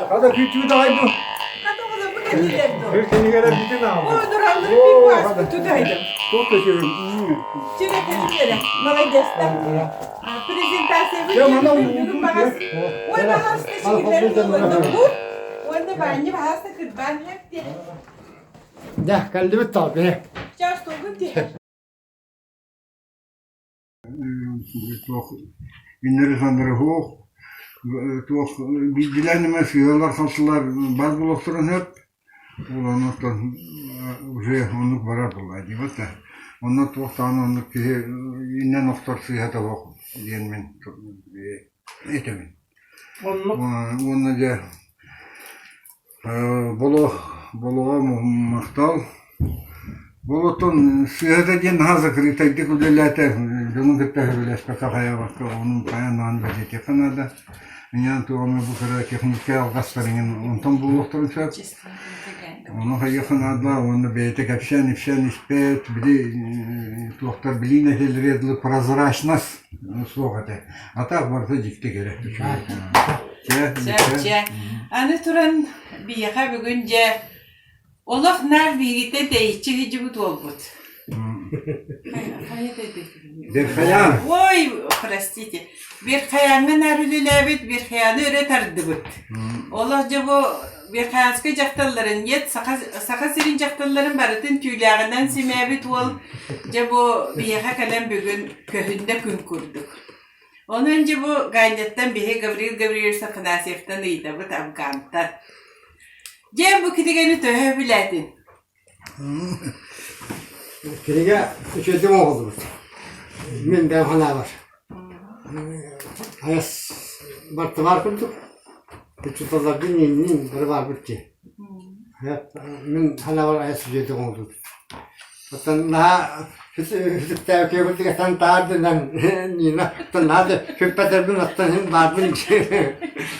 Hadi küçüğü de haydi. Hadi oğlum bu getirelim. Bir seni göre bütün abi. Onu duralım bir kuas tutaydım. Çok teşekkür Şimdi teşekkür Молодец. Презентация Ya bana bugün bahas. Oy bahas teşekkürler oldu bu. Onda bence bahas da ben hep diye. Ya geldi mi tabii. Just oldu diye. Çok günleri sanırım hoş. Çok bilgilenme sıyırlar kaltılar. Baz buluşturun hep. Ulan onu baradılar diye bak da. Onlar tohtan onu ki innen noktar sıyata bak diyen men etemin. Onu da bolo mahtal. Bolotun sıyata diyen hazır kritaydı kudelete. Bunun kıtta böyle spekakaya bak onun kayandan böyle kanada. Yani tuğamı bu kadar teknikte algaslarının ondan buluşturun çok. Onu hayıfın adla, onu beyte kapşan, ifşan, ispet, bili tuhtar bilin etelleri prozrачность, слухайте. А так varsa dikti gerekti. Çe. Anı turan bir yaka bugünce Olaf nerede değişti hiç bu dolgut. Bir hayan. Oy, простите. Bir hayanı nerülülebit, bir hayanı öğreterdi bu. Olafca bu bir hayaskı jaktalların yet saka sirin jaktalların barıtın tüylerinden simebit ol. Bu bir yaka kalem bugün köhünde gün kurduk. Onun önce bu gaynetten bir Gabriel Safanasev'den iyiydi bu Afgan'dan. Cem bu kitigeni töhebiledin. Kirige üçüncü oldu. Min ben hala var. Hayas bartı var kurduk. Bütün tozlar bin bir var bitti. Hep min hala var hayas üçüncü oldu. Hatta daha hüsükte ökebildik sen tardından yine tanıdı. Hüppeter bin attan hem var bin.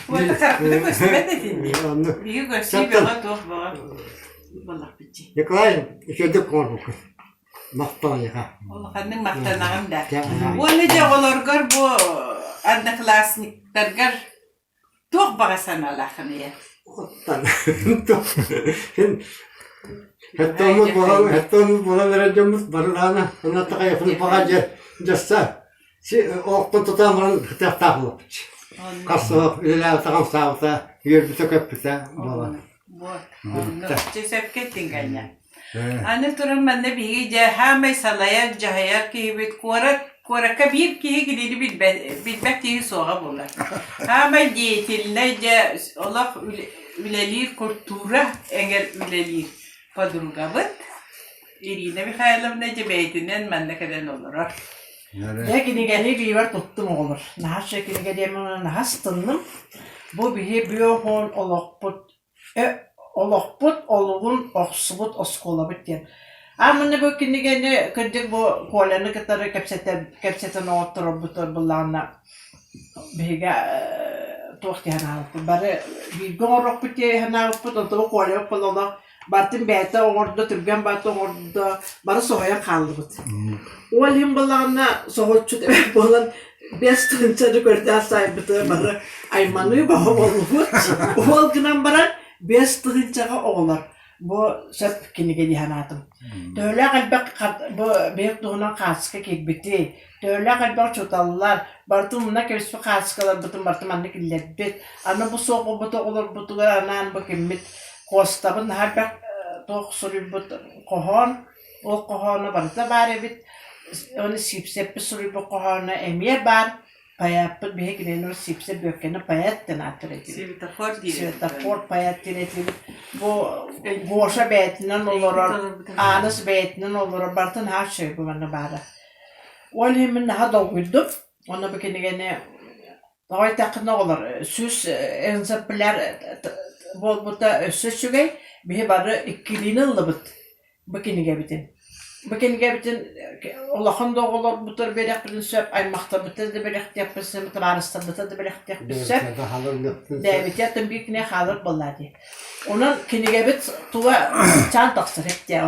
Bu da karpıda göstermedin. Bir gösterip yola doğru var. Vallahi bitti. Yıkayın, üçüncü korkuk. Maktan yıka. Allah'ın maktanağım da. Onu da olurgar bu adlı klasniklergar çok bağısan Allah'ın ya. Ottan. Hatta onu vereceğimiz barılağına ona takayıfını bakacak cessa. Oğuktan tutamıran hıtaf takılıp. Kasılıp, ilerler takım sağlıkta, yürübüse köpüse. Bu, cesep kettin gayna. Anne turan bende bir gece hemen salayak cahayar ki bir kuara bir ki gideni bilbek diye soğa bular. Hemen diyetilne ce olaf ülelir kultura engel ülelir. Padruga bıt. İrine bir hayalim nece beytinden ben de kadar olur. Lekini geni river tuttum olur. Nahas şekini geliyemem nahas tındım. Bu bihi biyohon olokput oluğun oksubut oskolabıt diyen. Ama ne bu kini geni kırdık bu kolanı kıtarı kepseten oturup butur bulanla. Bihiga tuğti hanalpı. Bari bir gorok biti hanalpı tutup kolanı kullanıp. Bartın beyte orada türgen bartın orada bari soğuya kaldı bit. Oğlum balağına soğutçu demek bolan beş tınçacı körde sahibi bari aymanı babam olur. Oğul günden bari beş tınçağı oğlar. Bu söp kini gedi hanatım. Döyle kalbek bu büyük doğunan kaskı kek bitti. Döyle kalbek çotallar. Bartın buna kevesfi kaskalar bütün bartın anlık illebit. Ana bu soğuk butu olur butular anan bakayım bit. Kostabın her bir toğsuru bu kohon, o kohonu varsa bari bit, onu sipsep bir suru bu kohonu emiye bar, payapı bir hekine onu sipsep bökene payat tenatır ediyor. Svetafor payat tenatır. Bu goşa beytinden olur, anıs beytinden olur, bartın her şey bu bana bari. Ol hemen daha doğuydum, ona bakın gene daha takın olur, süs enzaplar bol buta süs çögey. Bir barı ikiliğini alıbıt. Bakın gebitin. Bakın gebitin Allah'ın doğular butur berek bir söp aymakta butur da berek yapırsın butur arasında butur da berek yapırsın. David yatın bir kine halık bulladı. Onun kine gebit tuva çan taksır hep diye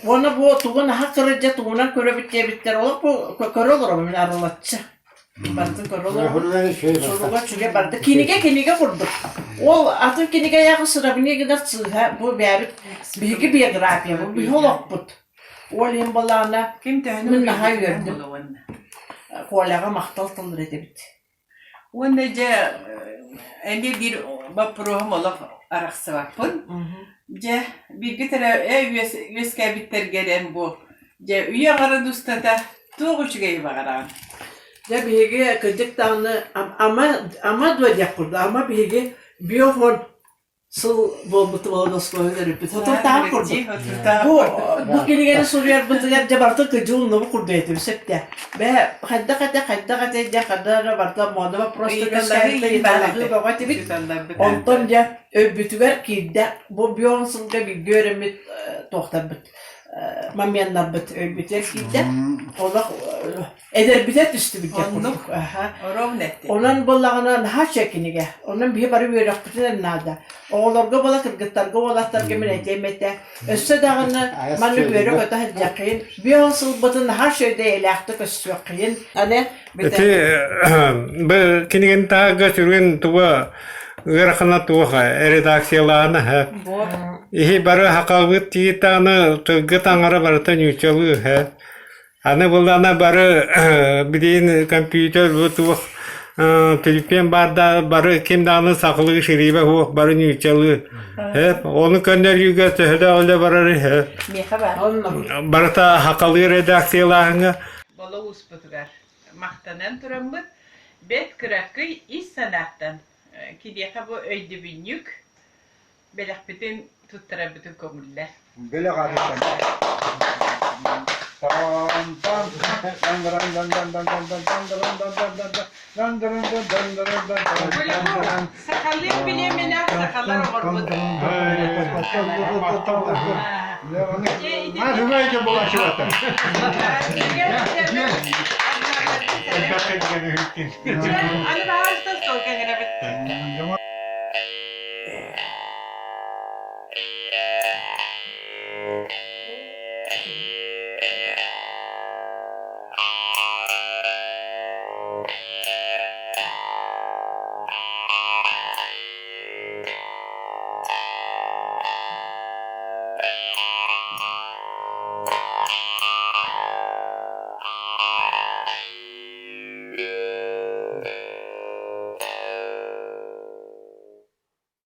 onu bu tuğun hakkırıca tuğuna köre bitler olur bu köre olur o bir arılatçı. Bardı korolu. Hırları şey var. Soruga çüge bardı. Kinige kurduk. Ol atı kinige yağı sırabine gider sığha. Bu bir biyografiya. Bu bir holokput. Ol hem balana Kim töhünü Min naha gördüm. kolaga maktal tılır edebit. Onda ende bir program olaq araqsı vapın. Bir gitere üyeske bitter gelen bu. Üye qarı dostata toğuçugayı bağıran. Ya bihege kıcık dağını ama duyacak burada ama bihege biyofon sıl bolbutu boldos koyuyor. Fotoğraf daha kurdu. Bu kinigeni soruyor bıtıgar jabartı kıcığını bu kurdu etim septe. Ve kadda kadda barta modama prosto gösterdi yitağı bagati bit. Ondan ya öbütüger ki bu biyon sılga bir göremit tohtar bit. Mamyanlar bit öbütüger ki ola eder bitet üstü bit. Onun bollağına ha çekinige. Onun bir bari bir rakıtın nada. Oğlarga bola kırgıtlarga bolatlarga minetlemete. Össe dağını manı böyle kötü hacakayın. Biyon sılbatın her şeyde elaktık ösüyakayın. Hani Iti bu kinigen ta götürgen tuwa gırakana tuwa redaksiyalarına ha. İhi barı hakavıt tiyitana gıtangara barıta nyuçalı ha. Ana bulana barı bilin kompüter bu tuwa telefon barda barı kimdanı saklı şeribe hu barı nyuçalı. Hep onu gönder yüge tehde öyle barı ha. Barıta hakalı redaksiyalarına Bala usputgar. Mahtanan turamıt. Bet kırakı iş sanattan. Kidiyaka bu öydü bünyük. Belak bütün tuttara bütün komüller. Böyle kardeşler. Böyle bu sakallı bilemene sakallar ormut. Nasıl böyle bulaşık atar? Ano ba? Hasta so kaya